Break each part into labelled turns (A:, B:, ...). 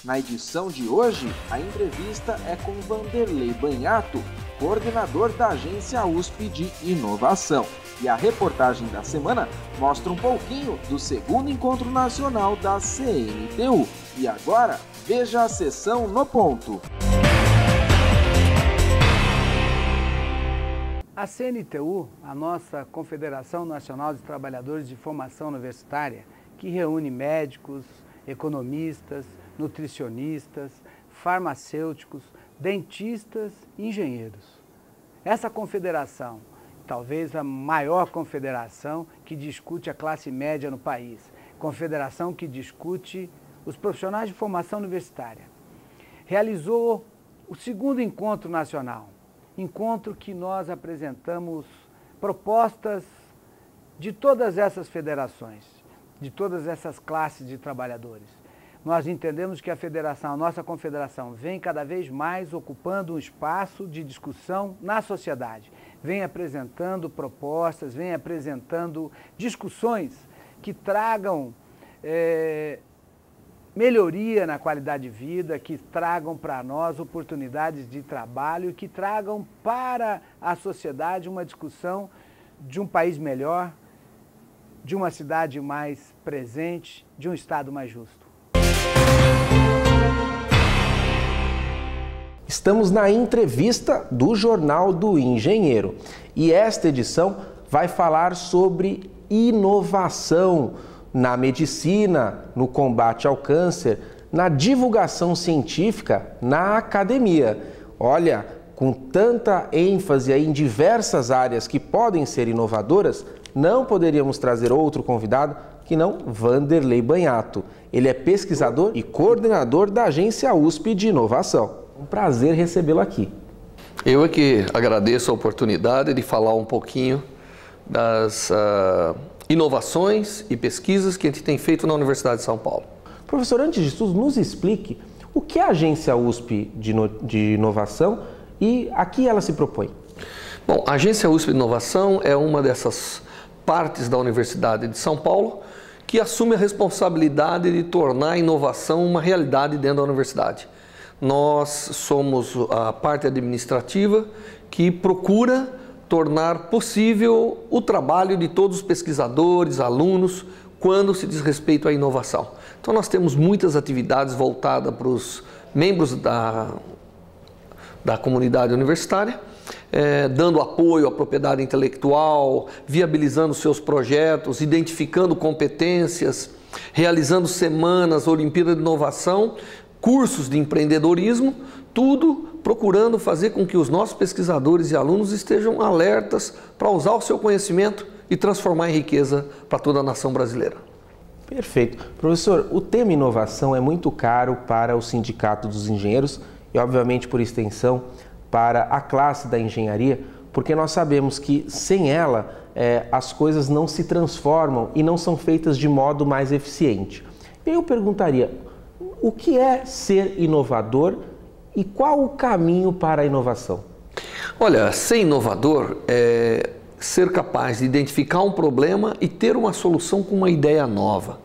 A: Na edição de hoje, a entrevista é com Vanderlei Banhato, coordenador da Agência USP de Inovação. E a reportagem da semana mostra um pouquinho do segundo encontro nacional da CNTU. E agora, veja a sessão no ponto.
B: A CNTU, a nossa Confederação Nacional de Trabalhadores de Formação Universitária, que reúne médicos, economistas, nutricionistas, farmacêuticos, dentistas e engenheiros. Essa confederação, talvez a maior confederação que discute a classe média no país, confederação que discute os profissionais de formação universitária, realizou o segundo encontro nacional, encontro que nós apresentamos propostas de todas essas federações, de todas essas classes de trabalhadores. Nós entendemos que a nossa confederação, vem cada vez mais ocupando um espaço de discussão na sociedade, vem apresentando propostas, vem apresentando discussões que tragam melhoria na qualidade de vida, que tragam para nós oportunidades de trabalho, que tragam para a sociedade uma discussão de um país melhor, de uma cidade mais presente, de um Estado mais justo.
C: Estamos na entrevista do Jornal do Engenheiro e esta edição vai falar sobre inovação na medicina, no combate ao câncer, na divulgação científica, na academia. Olha, com tanta ênfase aí em diversas áreas que podem ser inovadoras, não poderíamos trazer outro convidado que não Vanderlei Banhato. Ele é pesquisador e coordenador da Agência USP de Inovação. Um prazer recebê-lo aqui.
D: Eu é que agradeço a oportunidade de falar um pouquinho das inovações e pesquisas que a gente tem feito na Universidade de São Paulo.
C: Professor, antes de tudo, nos explique o que é a Agência USP de Inovação e a que ela se propõe.
D: Bom, a Agência USP de Inovação é uma dessas partes da Universidade de São Paulo que assume a responsabilidade de tornar a inovação uma realidade dentro da universidade. Nós somos a parte administrativa que procura tornar possível o trabalho de todos os pesquisadores, alunos, quando se diz respeito à inovação. Então nós temos muitas atividades voltadas para os membros da comunidade universitária, dando apoio à propriedade intelectual, viabilizando seus projetos, identificando competências, realizando semanas, Olimpíada de Inovação, cursos de empreendedorismo, tudo procurando fazer com que os nossos pesquisadores e alunos estejam alertas para usar o seu conhecimento e transformar em riqueza para toda a nação brasileira.
C: Perfeito. Professor, o tema inovação é muito caro para o Sindicato dos Engenheiros e, obviamente, por extensão, para a classe da engenharia, porque nós sabemos que sem ela as coisas não se transformam e não são feitas de modo mais eficiente. Eu perguntaria, o que é ser inovador e qual o caminho para a inovação?
D: Olha, ser inovador é ser capaz de identificar um problema e ter uma solução com uma ideia nova.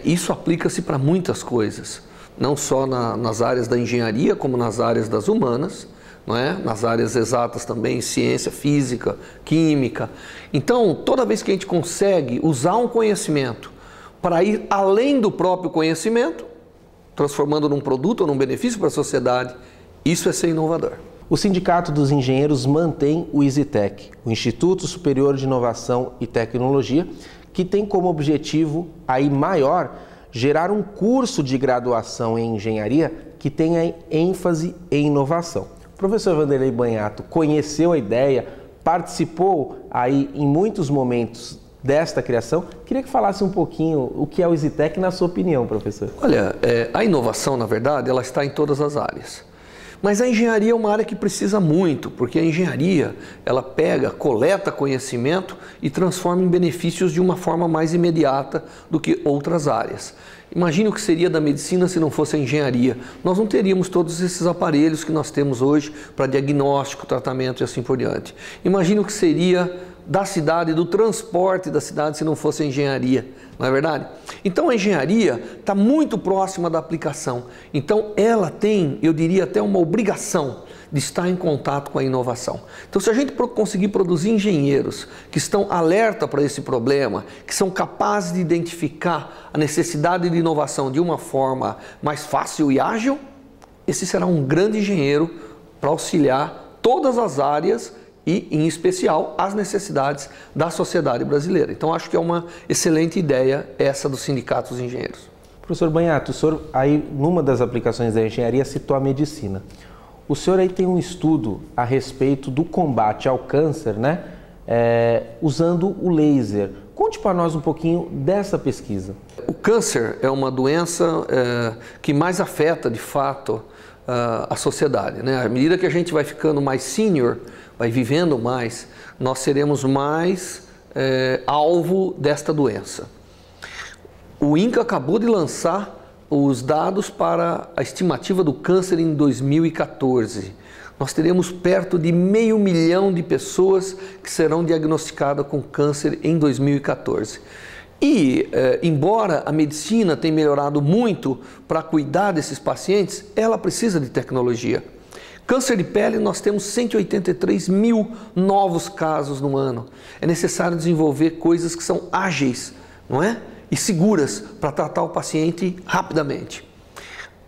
D: Isso aplica-se para muitas coisas, não só nas áreas da engenharia, como nas áreas das humanas, não é? Nas áreas exatas também, ciência, física, química. Então, toda vez que a gente consegue usar um conhecimento para ir além do próprio conhecimento, transformando num produto ou num benefício para a sociedade, isso é ser inovador.
C: O Sindicato dos Engenheiros mantém o ISITEC, o Instituto Superior de Inovação e Tecnologia, que tem como objetivo aí maior gerar um curso de graduação em engenharia que tenha ênfase em inovação. O professor Vanderlei Banhato conheceu a ideia, participou aí em muitos momentos desta criação. Queria que falasse um pouquinho o que é o ISITEC na sua opinião, professor.
D: Olha, a inovação, na verdade, ela está em todas as áreas. Mas a engenharia é uma área que precisa muito, porque a engenharia, ela pega, coleta conhecimento e transforma em benefícios de uma forma mais imediata do que outras áreas. Imagine o que seria da medicina se não fosse a engenharia. Nós não teríamos todos esses aparelhos que nós temos hoje para diagnóstico, tratamento e assim por diante. Imagine o que seria da cidade, do transporte da cidade, se não fosse a engenharia, não é verdade? Então a engenharia está muito próxima da aplicação. Então ela tem, eu diria até uma obrigação de estar em contato com a inovação. Então se a gente conseguir produzir engenheiros que estão alerta para esse problema, que são capazes de identificar a necessidade de inovação de uma forma mais fácil e ágil, esse será um grande engenheiro para auxiliar todas as áreas e, em especial, as necessidades da sociedade brasileira. Então, acho que é uma excelente ideia essa dos sindicatos de engenheiros.
C: Professor Banhato, o senhor aí, numa das aplicações da engenharia, citou a medicina. O senhor aí tem um estudo a respeito do combate ao câncer, né? Usando o laser. Conte para nós um pouquinho dessa pesquisa.
D: O câncer é uma doença que mais afeta, de fato, a sociedade, né? À medida que a gente vai ficando mais sênior, vai vivendo mais, nós seremos mais alvo desta doença. O INCA acabou de lançar os dados para a estimativa do câncer em 2014. Nós teremos perto de 500 mil de pessoas que serão diagnosticadas com câncer em 2014. E, embora a medicina tenha melhorado muito para cuidar desses pacientes, ela precisa de tecnologia. Câncer de pele, nós temos 183 mil novos casos no ano. É necessário desenvolver coisas que são ágeis, não é? E seguras para tratar o paciente rapidamente.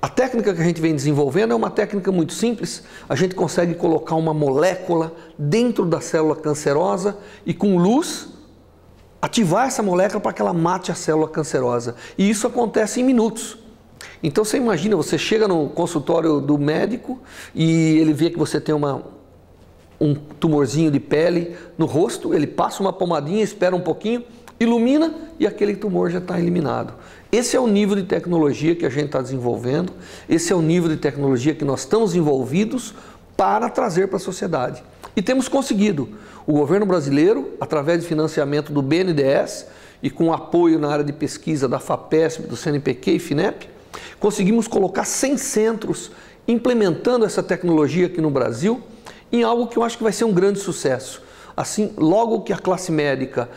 D: A técnica que a gente vem desenvolvendo é uma técnica muito simples. A gente consegue colocar uma molécula dentro da célula cancerosa e com luz ativar essa molécula para que ela mate a célula cancerosa. E isso acontece em minutos. Então você imagina, você chega no consultório do médico e ele vê que você tem um tumorzinho de pele no rosto, ele passa uma pomadinha, espera um pouquinho, ilumina e aquele tumor já está eliminado. Esse é o nível de tecnologia que a gente está desenvolvendo, esse é o nível de tecnologia que nós estamos envolvidos para trazer para a sociedade. E temos conseguido. O governo brasileiro, através de financiamento do BNDES e com apoio na área de pesquisa da FAPESP, do CNPq e FINEP, conseguimos colocar 100 centros implementando essa tecnologia aqui no Brasil em algo que eu acho que vai ser um grande sucesso. Assim, logo que a classe médica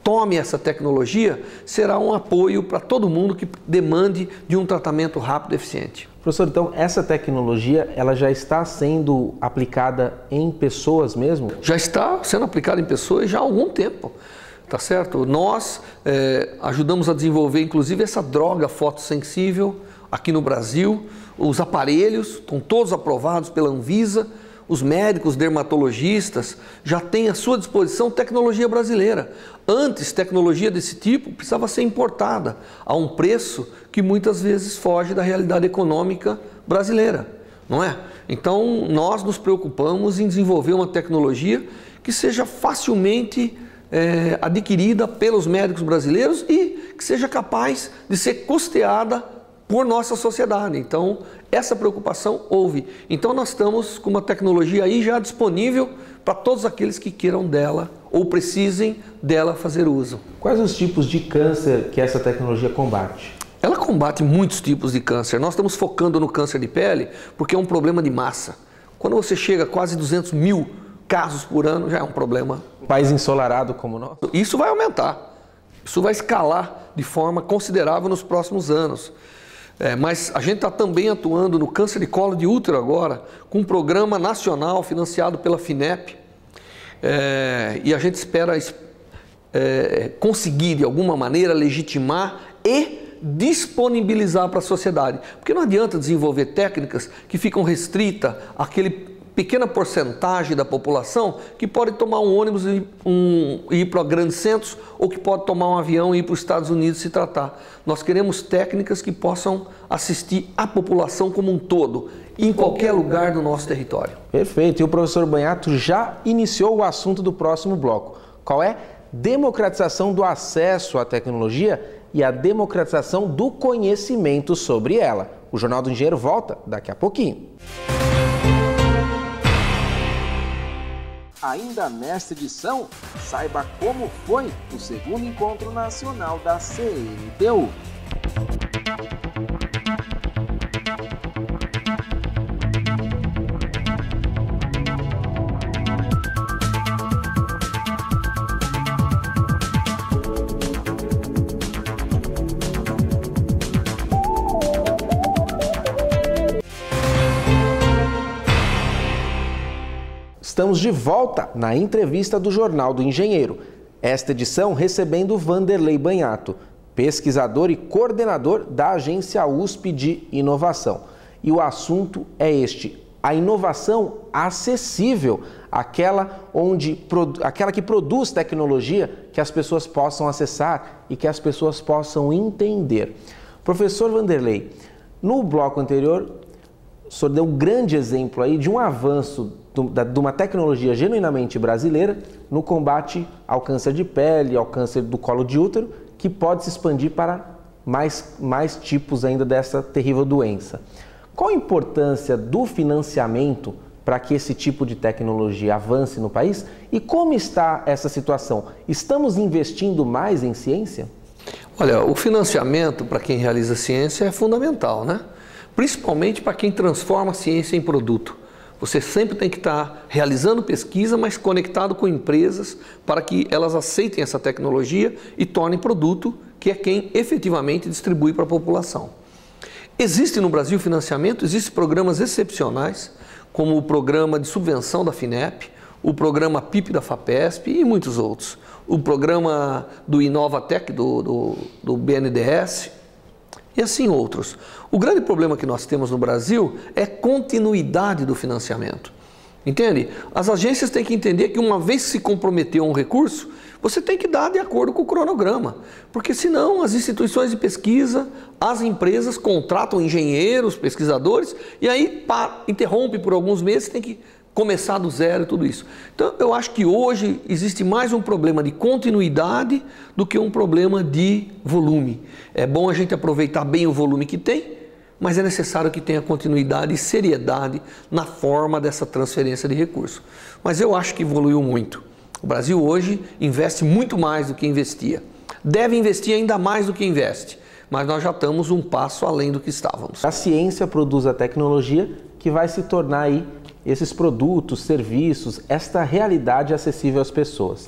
D: tome essa tecnologia, será um apoio para todo mundo que demande de um tratamento rápido e eficiente.
C: Professor, então essa tecnologia ela já está sendo aplicada em pessoas mesmo?
D: Já está sendo aplicada em pessoas já há algum tempo. Tá certo? Nós ajudamos a desenvolver, inclusive, essa droga fotossensível aqui no Brasil. Os aparelhos estão todos aprovados pela Anvisa. Os médicos dermatologistas já têm à sua disposição tecnologia brasileira. Antes, tecnologia desse tipo precisava ser importada a um preço que muitas vezes foge da realidade econômica brasileira, não é? Então, nós nos preocupamos em desenvolver uma tecnologia que seja facilmente adquirida pelos médicos brasileiros e que seja capaz de ser custeada por nossa sociedade. Então, essa preocupação houve. Então, nós estamos com uma tecnologia aí já disponível para todos aqueles que queiram dela ou precisem dela fazer uso.
C: Quais os tipos de câncer que essa tecnologia combate?
D: Ela combate muitos tipos de câncer. Nós estamos focando no câncer de pele porque é um problema de massa. Quando você chega a quase 200 mil casos por ano, já é um problema.
C: Um país ensolarado como o nosso?
D: Isso vai aumentar. Isso vai escalar de forma considerável nos próximos anos. Mas a gente está também atuando no câncer de colo de útero agora, com um programa nacional financiado pela FINEP. E a gente espera conseguir, de alguma maneira, legitimar e disponibilizar para a sociedade. Porque não adianta desenvolver técnicas que ficam restritas àquele pequena porcentagem da população que pode tomar um ônibus e ir para grandes centros ou que pode tomar um avião e ir para os Estados Unidos se tratar. Nós queremos técnicas que possam assistir a população como um todo, em qualquer lugar do nosso território.
C: Perfeito. E o professor Banhato já iniciou o assunto do próximo bloco. Qual é? Democratização do acesso à tecnologia e a democratização do conhecimento sobre ela. O Jornal do Engenheiro volta daqui a pouquinho.
A: Ainda nesta edição, saiba como foi o segundo encontro nacional da CNTU.
C: Estamos de volta na entrevista do Jornal do Engenheiro. Esta edição recebendo Vanderlei Banhato, pesquisador e coordenador da Agência USP de Inovação. E o assunto é este: a inovação acessível, aquela que produz tecnologia que as pessoas possam acessar e que as pessoas possam entender. Professor Vanderlei, no bloco anterior, o senhor deu um grande exemplo aí de um avanço de uma tecnologia genuinamente brasileira no combate ao câncer de pele, ao câncer do colo de útero, que pode se expandir para mais tipos ainda dessa terrível doença. Qual a importância do financiamento para que esse tipo de tecnologia avance no país e como está essa situação? Estamos investindo mais em ciência?
D: Olha, o financiamento para quem realiza ciência é fundamental, né? Principalmente para quem transforma a ciência em produto. Você sempre tem que estar realizando pesquisa, mas conectado com empresas para que elas aceitem essa tecnologia e tornem produto, que é quem efetivamente distribui para a população. Existe no Brasil financiamento, existem programas excepcionais, como o programa de subvenção da FINEP, o programa PIP da FAPESP e muitos outros. O programa do Inovatec, do BNDES e assim outros. O grande problema que nós temos no Brasil é continuidade do financiamento. Entende? As agências têm que entender que uma vez que se comprometeu um recurso, você tem que dar de acordo com o cronograma, porque senão as instituições de pesquisa, as empresas contratam engenheiros, pesquisadores, e aí interrompe por alguns meses, tem que começar do zero e tudo isso. Então eu acho que hoje existe mais um problema de continuidade do que um problema de volume. É bom a gente aproveitar bem o volume que tem, mas é necessário que tenha continuidade e seriedade na forma dessa transferência de recursos. Mas eu acho que evoluiu muito. O Brasil hoje investe muito mais do que investia. Deve investir ainda mais do que investe, mas nós já estamos um passo além do que estávamos.
C: A ciência produz a tecnologia que vai se tornar aí esses produtos, serviços, esta realidade acessível às pessoas.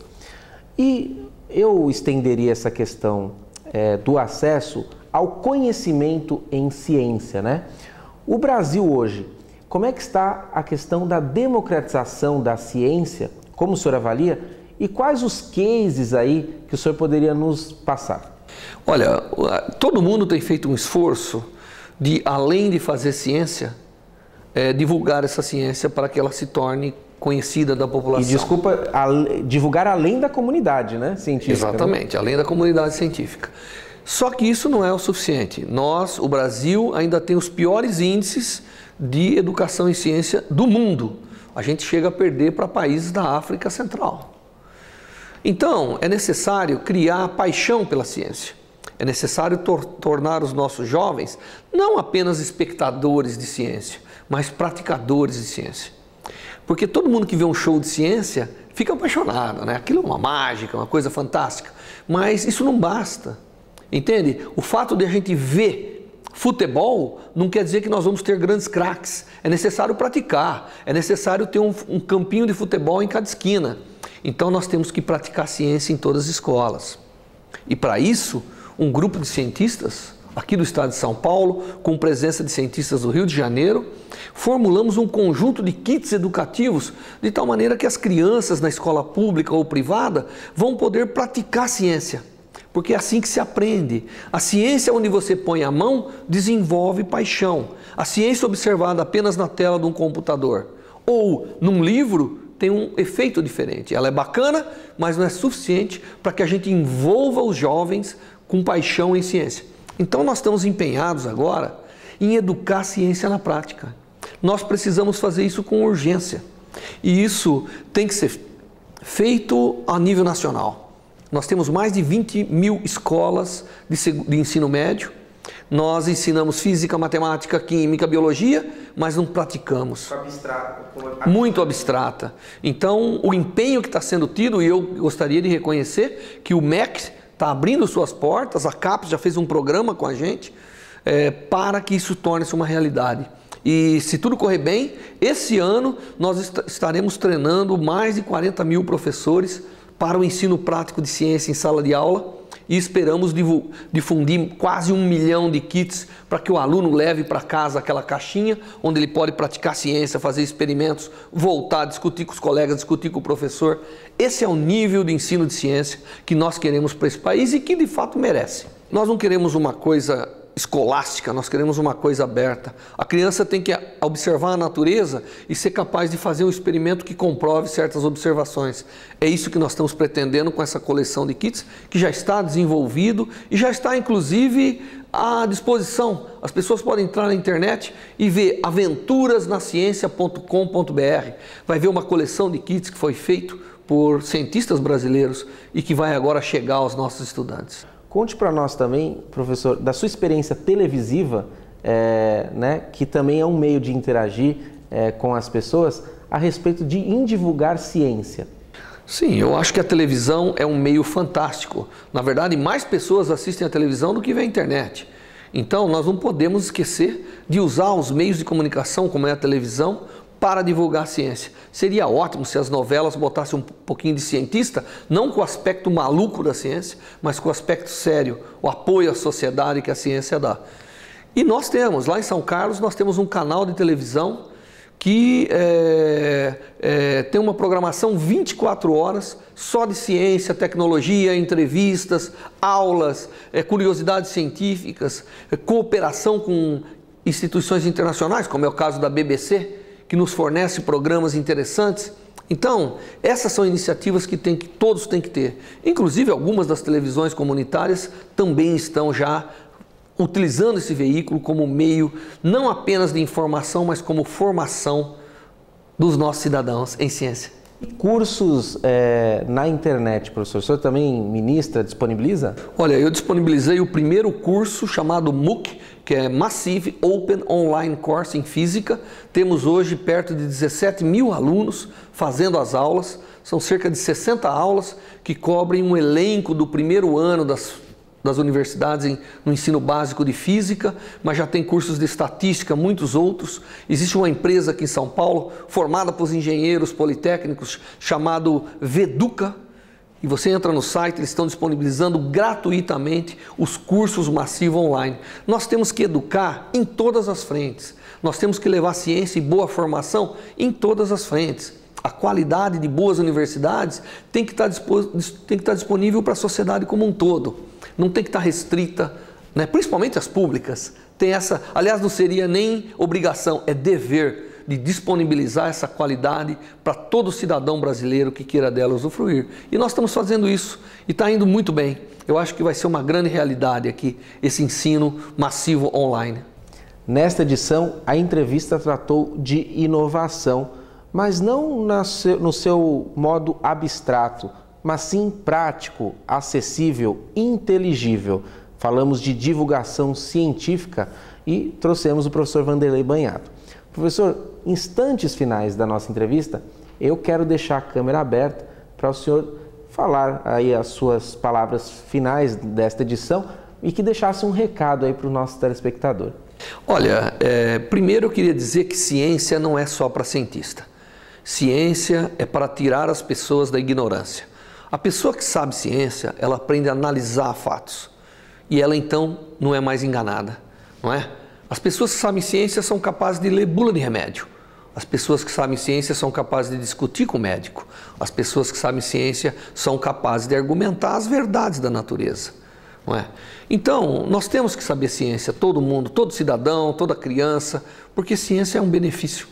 C: E eu estenderia essa questão do acesso ao conhecimento em ciência, né? O Brasil hoje, como é que está a questão da democratização da ciência? Como o senhor avalia? E quais os cases aí que o senhor poderia nos passar?
D: Olha, todo mundo tem feito um esforço de, além de fazer ciência, divulgar essa ciência para que ela se torne conhecida da população.
C: E desculpa, divulgar além da comunidade, né, científica?
D: Exatamente,
C: né?
D: Além da comunidade científica. Só que isso não é o suficiente. O Brasil, ainda tem os piores índices de educação em ciência do mundo. A gente chega a perder para países da África Central. Então, é necessário criar paixão pela ciência. É necessário tornar os nossos jovens não apenas espectadores de ciência, mas praticadores de ciência. Porque todo mundo que vê um show de ciência fica apaixonado, né? Aquilo é uma mágica, uma coisa fantástica. Mas isso não basta, entende? O fato de a gente ver futebol não quer dizer que nós vamos ter grandes craques. É necessário praticar, é necessário ter um campinho de futebol em cada esquina. Então nós temos que praticar ciência em todas as escolas. E para isso, um grupo de cientistas aqui do estado de São Paulo, com presença de cientistas do Rio de Janeiro, formulamos um conjunto de kits educativos de tal maneira que as crianças na escola pública ou privada vão poder praticar ciência, porque é assim que se aprende. A ciência onde você põe a mão desenvolve paixão. A ciência observada apenas na tela de um computador ou num livro tem um efeito diferente. Ela é bacana, mas não é suficiente para que a gente envolva os jovens com paixão em ciência. Então nós estamos empenhados agora em educar a ciência na prática. Nós precisamos fazer isso com urgência. E isso tem que ser feito a nível nacional. Nós temos mais de 20 mil escolas de ensino médio. Nós ensinamos física, matemática, química, biologia, mas não praticamos. Muito abstrata. Então, o empenho que está sendo tido, e eu gostaria de reconhecer que o MEC está abrindo suas portas, a CAPES já fez um programa com a gente para que isso torne-se uma realidade. E se tudo correr bem, esse ano nós estaremos treinando mais de 40 mil professores para o ensino prático de ciência em sala de aula e esperamos difundir quase 1 milhão de kits para que o aluno leve para casa aquela caixinha onde ele pode praticar ciência, fazer experimentos, voltar, discutir com os colegas, discutir com o professor. Esse é o nível de ensino de ciência que nós queremos para esse país e que de fato merece. Nós não queremos uma coisa escolástica, nós queremos uma coisa aberta. A criança tem que observar a natureza e ser capaz de fazer um experimento que comprove certas observações. É isso que nós estamos pretendendo com essa coleção de kits, que já está desenvolvido e já está inclusive à disposição. As pessoas podem entrar na internet e ver aventurasnaciencia.com.br. Vai ver uma coleção de kits que foi feito por cientistas brasileiros e que vai agora chegar aos nossos estudantes.
C: Conte para nós também, professor, da sua experiência televisiva, que também é um meio de interagir com as pessoas, a respeito de divulgar ciência.
D: Sim, eu acho que a televisão é um meio fantástico. Na verdade, mais pessoas assistem a televisão do que vê a internet. Então, nós não podemos esquecer de usar os meios de comunicação, como é a televisão, para divulgar a ciência. Seria ótimo se as novelas botassem um pouquinho de cientista, não com o aspecto maluco da ciência, mas com o aspecto sério, o apoio à sociedade que a ciência dá. E nós temos, lá em São Carlos, nós temos um canal de televisão que tem uma programação 24 horas só de ciência, tecnologia, entrevistas, aulas, curiosidades científicas, cooperação com instituições internacionais, como é o caso da BBC, que nos fornece programas interessantes. Então, essas são iniciativas que todos têm que ter. Inclusive, algumas das televisões comunitárias também estão já utilizando esse veículo como meio não apenas de informação, mas como formação dos nossos cidadãos em ciência.
C: Cursos na internet, professor, o senhor também ministra, disponibiliza?
D: Olha, eu disponibilizei o primeiro curso chamado MOOC, que é Massive Open Online Course em Física. Temos hoje perto de 17 mil alunos fazendo as aulas. São cerca de 60 aulas que cobrem um elenco do primeiro ano das universidades no ensino básico de Física, mas já tem cursos de Estatística, muitos outros. Existe uma empresa aqui em São Paulo, formada por engenheiros politécnicos, chamado Veduca, e você entra no site, eles estão disponibilizando gratuitamente os cursos Massivo Online. Nós temos que educar em todas as frentes. Nós temos que levar ciência e boa formação em todas as frentes. A qualidade de boas universidades tem que estar disponível para a sociedade como um todo. Não tem que estar restrita, né? Principalmente as públicas. Tem essa, aliás, não seria nem obrigação, é dever de disponibilizar essa qualidade para todo cidadão brasileiro que queira dela usufruir. E nós estamos fazendo isso e está indo muito bem. Eu acho que vai ser uma grande realidade aqui, esse ensino massivo online.
C: Nesta edição, a entrevista tratou de inovação, mas não no seu modo abstrato, mas sim prático, acessível, inteligível. Falamos de divulgação científica e trouxemos o professor Vanderlei Banhato. Professor, instantes finais da nossa entrevista, eu quero deixar a câmera aberta para o senhor falar aí as suas palavras finais desta edição e que deixasse um recado aí para o nosso telespectador.
D: Olha, primeiro eu queria dizer que ciência não é só para cientista. Ciência é para tirar as pessoas da ignorância. A pessoa que sabe ciência, ela aprende a analisar fatos e ela então não é mais enganada, não é? As pessoas que sabem ciência são capazes de ler bula de remédio. As pessoas que sabem ciência são capazes de discutir com o médico. As pessoas que sabem ciência são capazes de argumentar as verdades da natureza, não é? Então, nós temos que saber ciência, todo mundo, todo cidadão, toda criança, porque ciência é um benefício.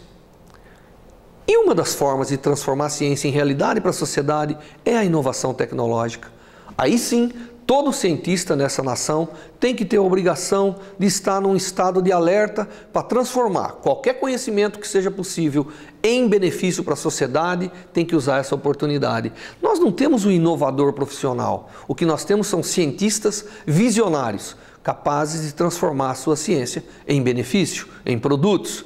D: E uma das formas de transformar a ciência em realidade para a sociedade é a inovação tecnológica. Aí sim, todo cientista nessa nação tem que ter a obrigação de estar num estado de alerta para transformar qualquer conhecimento que seja possível em benefício para a sociedade, tem que usar essa oportunidade. Nós não temos um inovador profissional, o que nós temos são cientistas visionários, capazes de transformar a sua ciência em benefício, em produtos.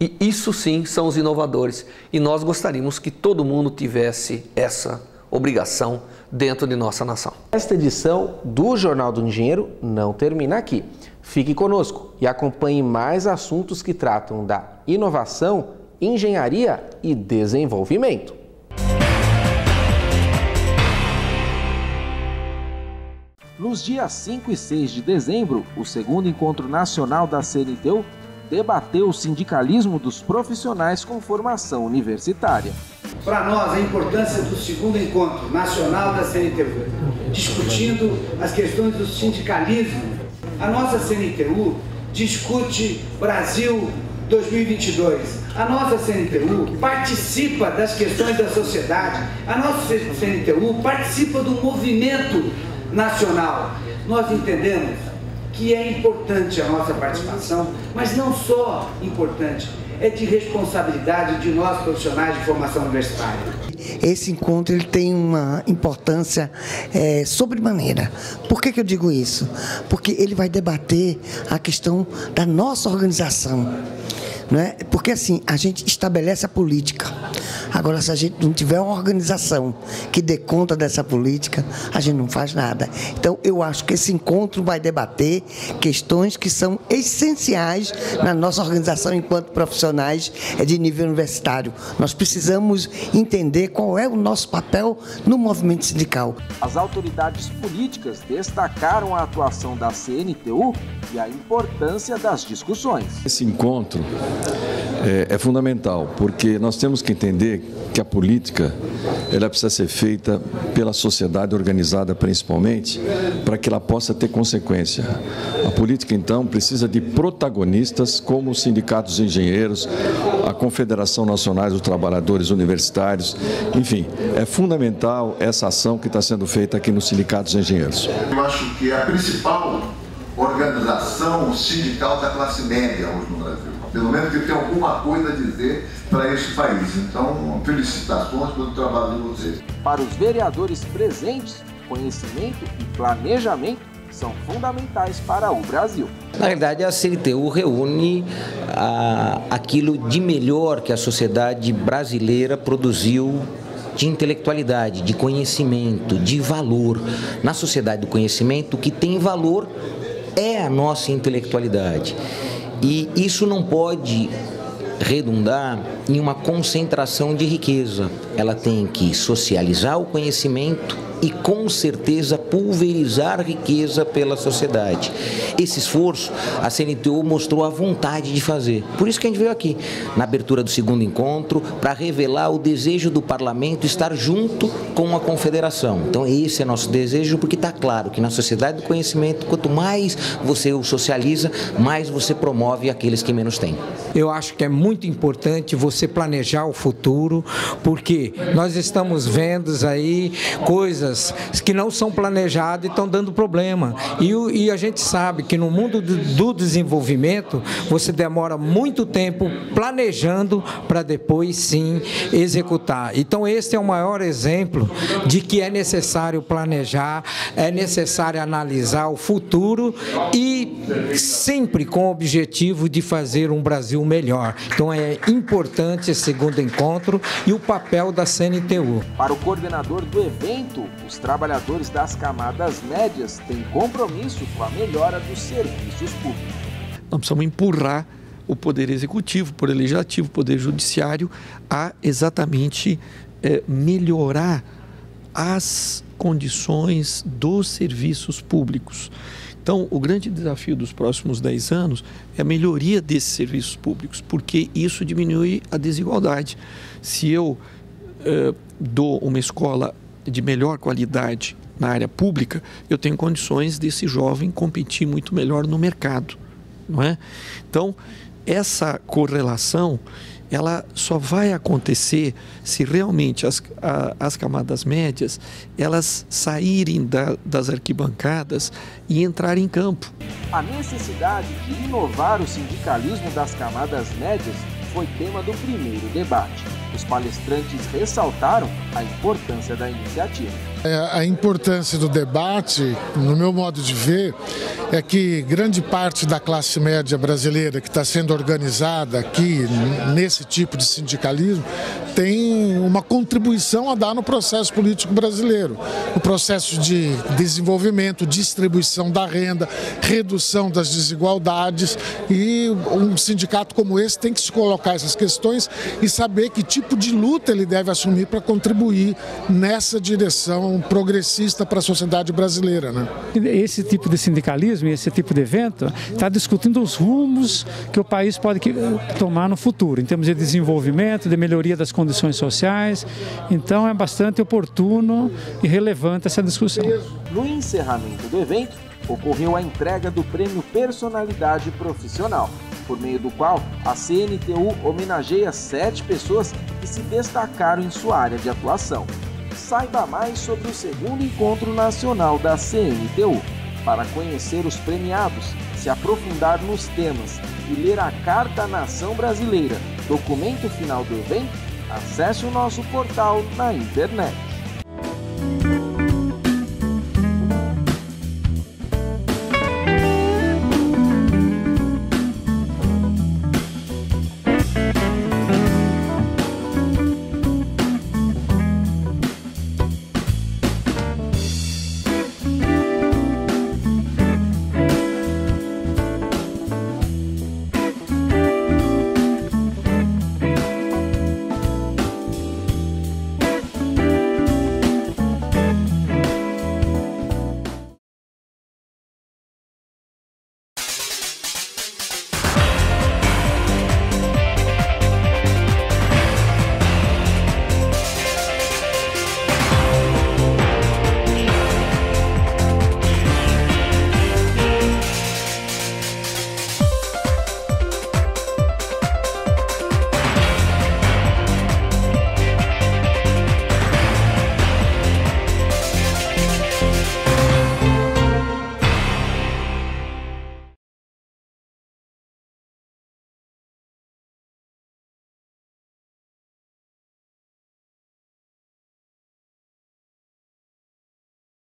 D: E isso sim são os inovadores. E nós gostaríamos que todo mundo tivesse essa obrigação dentro de nossa nação.
C: Esta edição do Jornal do Engenheiro não termina aqui. Fique conosco e acompanhe mais assuntos que tratam da inovação, engenharia e desenvolvimento.
A: Nos dias 5 e 6 de dezembro, o segundo encontro nacional da CNTU debateu o sindicalismo dos profissionais com formação universitária.
E: Para nós, a importância do segundo encontro nacional da CNTU, discutindo as questões do sindicalismo. A nossa CNTU discute Brasil 2022. A nossa CNTU participa das questões da sociedade. A nossa CNTU participa do movimento nacional. Nós entendemos que é importante a nossa participação, mas não só importante, é de responsabilidade de nós profissionais de formação universitária.
F: Esse encontro ele tem uma importância sobremaneira. Por que eu digo isso? Porque ele vai debater a questão da nossa organização. Não é? Porque assim, a gente estabelece a política. Agora, se a gente não tiver uma organização que dê conta dessa política, a gente não faz nada. Então, eu acho que esse encontro vai debater questões que são essenciais na nossa organização enquanto profissionais de nível universitário. Nós precisamos entender qual é o nosso papel no movimento sindical.
A: As autoridades políticas destacaram a atuação da CNTU e a importância das discussões.
G: Esse encontro é fundamental, porque nós temos que entender que a política ela precisa ser feita pela sociedade organizada principalmente, para que ela possa ter consequência. A política, então, precisa de protagonistas como os sindicatos de engenheiros, a Confederação Nacional dos Trabalhadores Universitários, enfim, é fundamental essa ação que está sendo feita aqui nos sindicatos de engenheiros.
H: Eu acho que é a principal organização sindical da classe média hoje no Brasil. Pelo menos que tem alguma coisa a dizer para este país. Então, felicitações pelo trabalho de vocês.
A: Para os vereadores presentes, conhecimento e planejamento são fundamentais para o Brasil.
I: Na realidade, a CNTU reúne aquilo de melhor que a sociedade brasileira produziu de intelectualidade, de conhecimento, de valor. Na sociedade do conhecimento, o que tem valor é a nossa intelectualidade. E isso não pode redundar em uma concentração de riqueza. Ela tem que socializar o conhecimento e, com certeza, pulverizar riqueza pela sociedade. Esse esforço, a CNTU mostrou a vontade de fazer. Por isso que a gente veio aqui, na abertura do segundo encontro, para revelar o desejo do parlamento estar junto com a confederação. Então, esse é nosso desejo, porque está claro que na sociedade do conhecimento, quanto mais você o socializa, mais você promove aqueles que menos têm.
J: Eu acho que é muito importante você planejar o futuro, porque nós estamos vendo aí coisas que não são planejadas e estão dando problema. E a gente sabe que no mundo do desenvolvimento, você demora muito tempo planejando para depois sim executar. Então esse é o maior exemplo de que é necessário planejar, é necessário analisar o futuro e sempre com o objetivo de fazer um Brasil melhor. Então é importante esse segundo encontro e o papel da CNTU.
A: Para o coordenador do evento, os trabalhadores das camadas médias têm compromisso com a melhora dos serviços públicos.
D: Nós precisamos empurrar o Poder Executivo, o Poder Legislativo, o Poder Judiciário a exatamente melhorar as condições dos serviços públicos. Então, o grande desafio dos próximos 10 anos é a melhoria desses serviços públicos, porque isso diminui a desigualdade. Se eu dou uma escola de melhor qualidade na área pública, eu tenho condições desse jovem competir muito melhor no mercado, não é? Então, essa correlação, ela só vai acontecer se realmente as camadas médias, elas saírem das arquibancadas e entrarem em campo.
A: A necessidade de inovar o sindicalismo das camadas médias foi tema do primeiro debate. Os palestrantes ressaltaram a importância da iniciativa.
K: A importância do debate, no meu modo de ver, é que grande parte da classe média brasileira que está sendo organizada aqui nesse tipo de sindicalismo tem uma contribuição a dar no processo político brasileiro, no processo de desenvolvimento, distribuição da renda, redução das desigualdades, e um sindicato como esse tem que se colocar essas questões e saber que tipo tipo de luta ele deve assumir para contribuir nessa direção progressista para a sociedade brasileira, né?
L: Esse tipo de sindicalismo e esse tipo de evento está discutindo os rumos que o país pode tomar no futuro, em termos de desenvolvimento, de melhoria das condições sociais. Então é bastante oportuno e relevante essa discussão.
A: No encerramento do evento, ocorreu a entrega do Prêmio Personalidade Profissional, por meio do qual a CNTU homenageia 7 pessoas que se destacaram em sua área de atuação. Saiba mais sobre o 2º Encontro Nacional da CNTU. Para conhecer os premiados, se aprofundar nos temas e ler a Carta à Nação Brasileira, documento final do evento, acesse o nosso portal na internet.